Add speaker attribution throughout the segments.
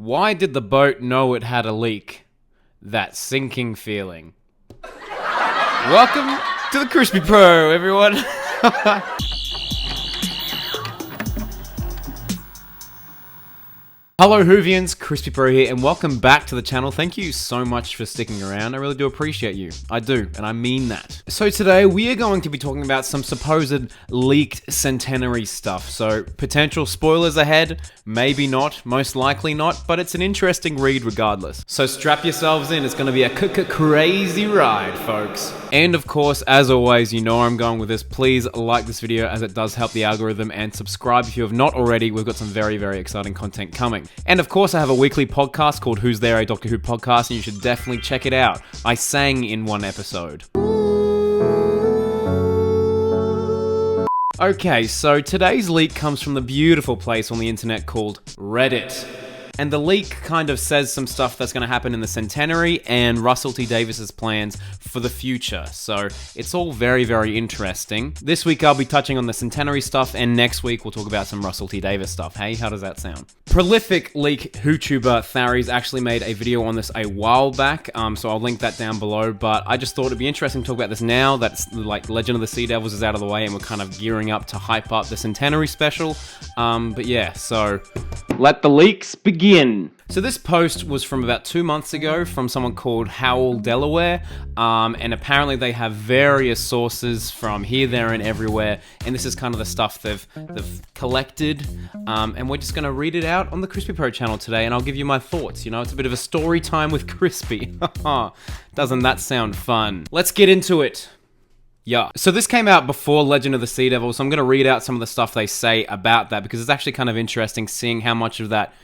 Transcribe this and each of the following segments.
Speaker 1: Why did the boat know it had a leak? That sinking feeling. Welcome to the Crispy Pro, everyone. Hello Whovians, Crispy Pro here, and welcome back to the channel. Thank you so much for sticking around. I really do appreciate you. I do, and I mean that. So today we are going to be talking about some supposed leaked Centenary stuff. So potential spoilers ahead, maybe not, most likely not, but it's an interesting read regardless. So strap yourselves in, it's going to be a crazy ride, folks. And of course, as always, you know where I'm going with this. Please like this video as it does help the algorithm, and subscribe if you have not already. We've got some very, very exciting content coming. And of course, I have a weekly podcast called Who's There, a Doctor Who podcast, and you should definitely check it out. I sang in one episode. Okay, so today's leak comes from the beautiful place on the internet called Reddit. And the leak kind of says some stuff that's going to happen in the Centenary and Russell T Davies's plans for the future. So it's all very, very interesting. This week I'll be touching on the Centenary stuff, and next week we'll talk about some Russell T Davies stuff. Hey, how does that sound? Prolific leak YouTuber Tharies actually made a video on this a while back, so I'll link that down below. But I just thought it'd be interesting to talk about this now that like Legend of the Sea Devils is out of the way and we're kind of gearing up to hype up the Centenary Special. But yeah, so let the leaks begin. So this post was from about 2 months ago from someone called Howell Delaware, and apparently they have various sources from here, there, and everywhere, and this is kind of the stuff they've collected, and we're just going to read it out on the Crispy Pro channel today, and I'll give you my thoughts. You know, it's a bit of a story time with Crispy. Doesn't that sound fun? Let's get into it. Yeah. So this came out before Legend of the Sea Devils, so I'm going to read out some of the stuff they say about that, because it's actually kind of interesting seeing how much of that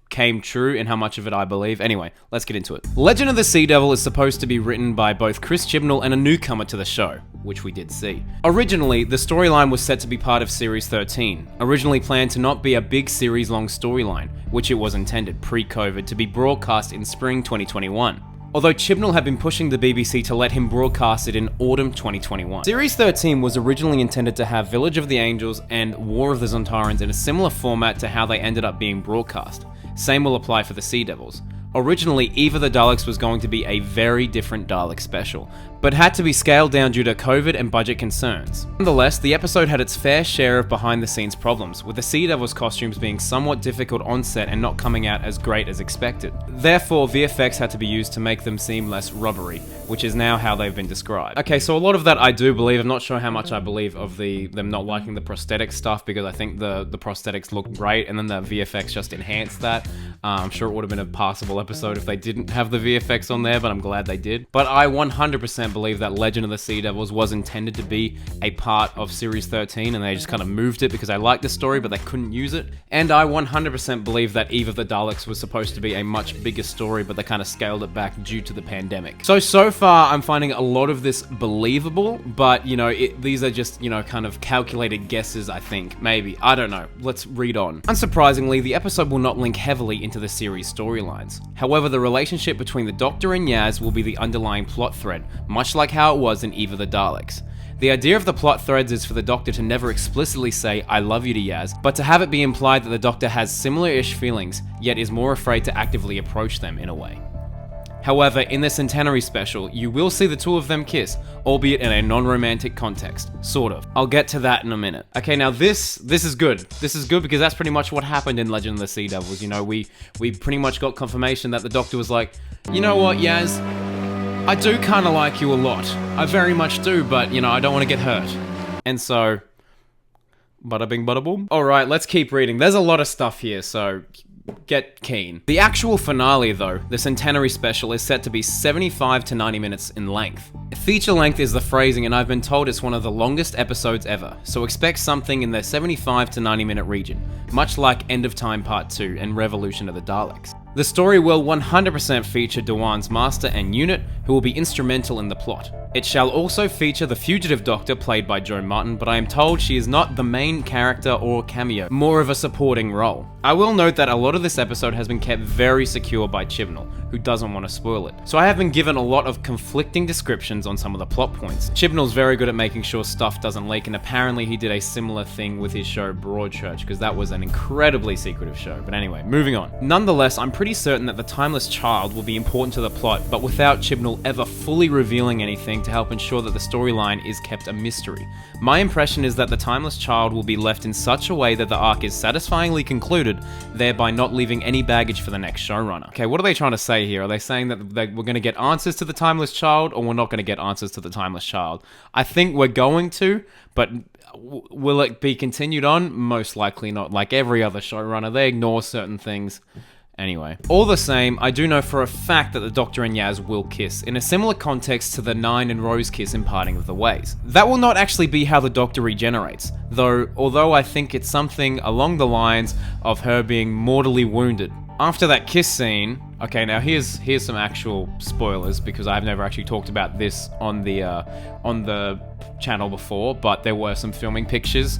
Speaker 1: came true and how much of it I believe. Anyway, let's get into it. Legend of the Sea Devil is supposed to be written by both Chris Chibnall and a newcomer to the show, which we did see. Originally, the storyline was set to be part of Series 13, originally planned to not be a big series-long storyline, which it was intended pre-COVID to be broadcast in spring 2021. Although Chibnall had been pushing the BBC to let him broadcast it in autumn 2021. Series 13 was originally intended to have Village of the Angels and War of the Sontarans in a similar format to how they ended up being broadcast. Same will apply for the Sea Devils. Originally, Eve of the Daleks was going to be a very different Dalek special, but had to be scaled down due to COVID and budget concerns. Nonetheless, the episode had its fair share of behind-the-scenes problems, with the Sea Devils costumes being somewhat difficult on set and not coming out as great as expected. Therefore, VFX had to be used to make them seem less rubbery, which is now how they've been described. Okay, so a lot of that I do believe. I'm not sure how much I believe of them not liking the prosthetic stuff, because I think the prosthetics look great, and then the VFX just enhanced that. I'm sure it would have been a passable episode if they didn't have the VFX on there, but I'm glad they did. But I 100% believe that Legend of the Sea Devils was intended to be a part of Series 13, and they just kind of moved it because I liked the story, but they couldn't use it. And I 100% believe that Eve of the Daleks was supposed to be a much bigger story, but they kind of scaled it back due to the pandemic. So far, I'm finding a lot of this believable, but, you know, these are just, you know, kind of calculated guesses, I think. Maybe. I don't know. Let's read on. Unsurprisingly, the episode will not link heavily into the series storylines. However, the relationship between the Doctor and Yaz will be the underlying plot thread, much like how it was in Eve of the Daleks. The idea of the plot threads is for the Doctor to never explicitly say, "I love you" to Yaz, but to have it be implied that the Doctor has similar-ish feelings, yet is more afraid to actively approach them in a way. However, in the Centenary Special, you will see the two of them kiss, albeit in a non-romantic context. Sort of. I'll get to that in a minute. Okay, now this is good. This is good because that's pretty much what happened in Legend of the Sea Devils. You know, we pretty much got confirmation that the Doctor was like, "You know what, Yaz? I do kind of like you a lot. I very much do, but, you know, I don't want to get hurt." And so, bada bing, bada boom. Alright, let's keep reading. There's a lot of stuff here, so get keen. The actual finale, though, the Centenary Special, is set to be 75 to 90 minutes in length. Feature length is the phrasing, and I've been told it's one of the longest episodes ever, so expect something in the 75 to 90 minute region, much like End of Time Part 2 and Revolution of the Daleks. The story will 100% feature Dhawan Master and UNIT, who will be instrumental in the plot. It shall also feature the Fugitive Doctor, played by Jo Martin, but I am told she is not the main character or cameo, more of a supporting role. I will note that a lot of this episode has been kept very secure by Chibnall, who doesn't want to spoil it. So I have been given a lot of conflicting descriptions on some of the plot points. Chibnall's very good at making sure stuff doesn't leak, and apparently he did a similar thing with his show Broadchurch, because that was an incredibly secretive show. But anyway, moving on. Nonetheless, I'm pretty pretty certain that the Timeless Child will be important to the plot, but without Chibnall ever fully revealing anything to help ensure that the storyline is kept a mystery. My impression is that the Timeless Child will be left in such a way that the arc is satisfyingly concluded, thereby not leaving any baggage for the next showrunner. Okay, what are they trying to say here? Are they saying that we're going to get answers to the Timeless Child, or we're not going to get answers to the Timeless Child? I think we're going to, but will it be continued on? Most likely not. Like every other showrunner, they ignore certain things. Anyway, all the same, I do know for a fact that the Doctor and Yaz will kiss, in a similar context to the Nine and Rose kiss in Parting of the Ways. That will not actually be how the Doctor regenerates, although I think it's something along the lines of her being mortally wounded. After that kiss scene, okay, now here's some actual spoilers, because I've never actually talked about this on the channel before, but there were some filming pictures,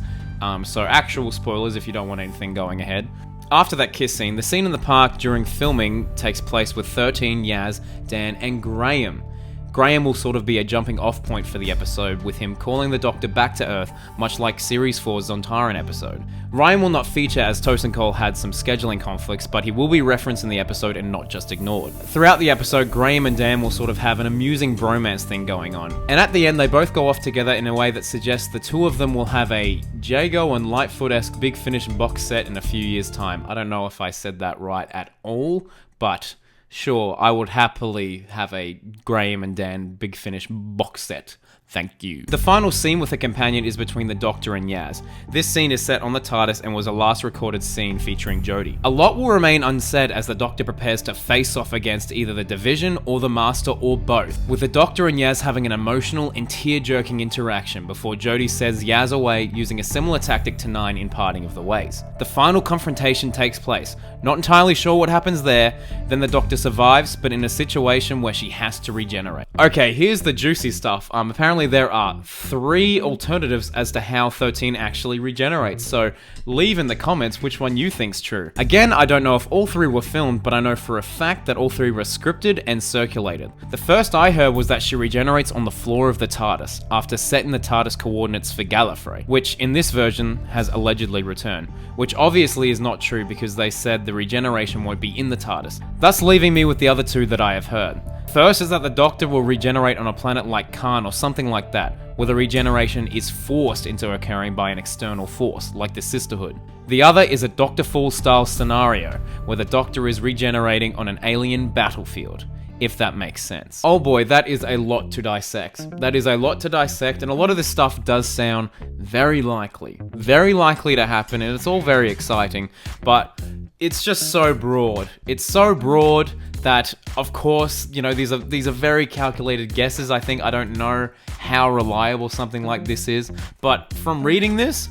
Speaker 1: so actual spoilers if you don't want anything going ahead. After that kiss scene, the scene in the park during filming takes place with 13, Yaz, Dan, and Graham. Graham will sort of be a jumping off point for the episode, with him calling the Doctor back to Earth, much like Series 4's Sontaran episode. Ryan will not feature as Tosin Cole had some scheduling conflicts, but he will be referenced in the episode and not just ignored. Throughout the episode, Graham and Dan will sort of have an amusing bromance thing going on. And at the end, they both go off together in a way that suggests the two of them will have a Jago and Lightfoot-esque Big Finish box set in a few years' time. I don't know if I said that right at all, but sure, I would happily have a Graham and Dan Big Finish box set. Thank you. The final scene with a companion is between the Doctor and Yaz. This scene is set on the TARDIS and was a last recorded scene featuring Jodie. A lot will remain unsaid as the Doctor prepares to face off against either the Division or the Master or both, with the Doctor and Yaz having an emotional and tear-jerking interaction before Jodie sends Yaz away using a similar tactic to 9 in Parting of the Ways. The final confrontation takes place. Not entirely sure what happens there, then the Doctor survives, but in a situation where she has to regenerate. Okay, here's the juicy stuff. Apparently there are 3 alternatives as to how 13 actually regenerates, so leave in the comments which one you think's true. Again, I don't know if all 3 were filmed, but I know for a fact that all 3 were scripted and circulated. The first I heard was that she regenerates on the floor of the TARDIS, after setting the TARDIS coordinates for Gallifrey, which in this version has allegedly returned, which obviously is not true because they said the regeneration won't be in the TARDIS, thus leaving me with the other 2 that I have heard. First is that the Doctor will regenerate on a planet like Khan or something like that, where the regeneration is forced into occurring by an external force, like the Sisterhood. The other is a Doctor Fall style scenario, where the Doctor is regenerating on an alien battlefield, if that makes sense. Oh boy, that is a lot to dissect. That is a lot to dissect, and a lot of this stuff does sound very likely to happen, and it's all very exciting, but it's just so broad. It's so broad that, of course, you know, these are very calculated guesses. I think I don't know how reliable something like this is, but from reading this,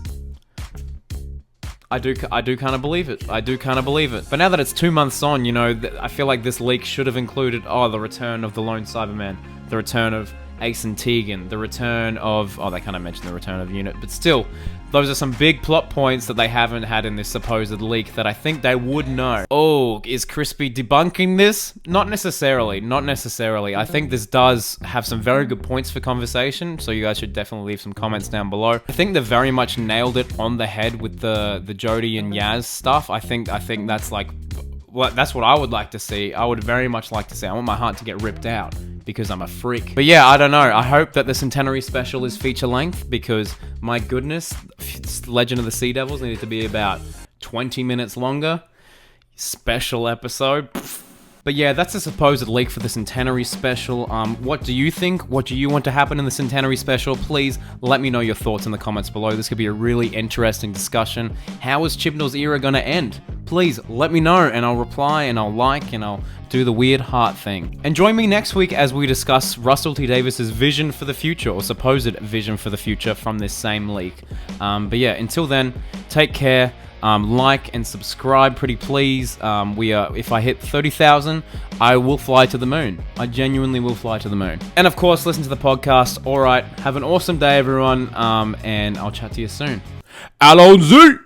Speaker 1: I do kind of believe it. But now that it's 2 months on, you know, I feel like this leak should have included, the return of the Lone Cyberman, the return of Ace and Tegan, the return of, they kind of mentioned the return of UNIT, but still, those are some big plot points that they haven't had in this supposed leak that I think they would know. Oh, is Crispy debunking this? Not necessarily. I think this does have some very good points for conversation, so you guys should definitely leave some comments down below. I think they very much nailed it on the head with the Jodie and Yaz stuff. I think that's like, well, that's what I would like to see. I would very much like to see. I want my heart to get ripped out, because I'm a freak. But yeah, I don't know. I hope that the Centenary Special is feature length, because my goodness, Legend of the Sea Devils needed to be about 20 minutes longer. Special episode. But yeah, that's a supposed leak for the Centenary Special. What do you think? What do you want to happen in the Centenary Special? Please let me know your thoughts in the comments below. This could be a really interesting discussion. How is Chibnall's era gonna end? Please let me know, and I'll reply, and I'll like, and I'll do the weird heart thing. And join me next week as we discuss Russell T Davis's vision for the future, or supposed vision for the future from this same leak. But yeah, until then, take care. Like and subscribe, pretty please. If I hit 30,000, I will fly to the moon. I genuinely will fly to the moon. And of course, listen to the podcast. All right, have an awesome day, everyone. And I'll chat to you soon. Allons-y!